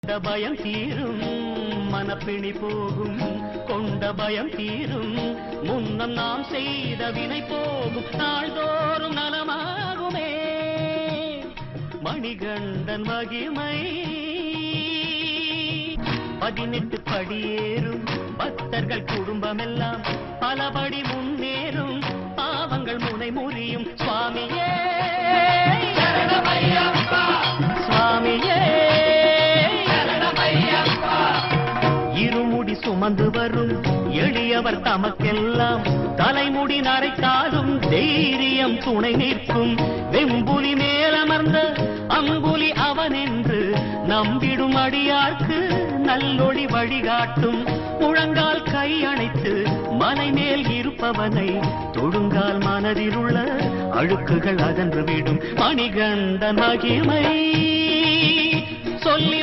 பயம் தீரும் மனப்பிணி போகும் கொண்ட பயம் தீரும் முன்னம் நாம் செய்த வினை போகும் நாள்தோறும் நலமாகுமே மணிகண்டன் மகிமை 18 படியேறும் பக்தர்கள் குடும்பமெல்லாம் பலபடி முன்னேறும் பாவங்கள் முனை முறியும் சுவாமியே சுவாமியே இருமுடி சுமந்து வரும் எளியவர் தமக்கெல்லாம் தலைமுடி நரைத்தாலும் தைரியம் துணை நிற்கும் வெம்புலி மேலமர்ந்த அம்புலி அவனென்று நம்பிடும் அடியார்க்கு நல்லொளி வழிகாட்டும் முழங்கால் கை அணைத்து மலை மேல் இருப்பவனை தொடுங்கால் மனதிலுள்ள அழுக்குகள் அகன்று விடும் மணிகண்டன் மகிமை சொல்லி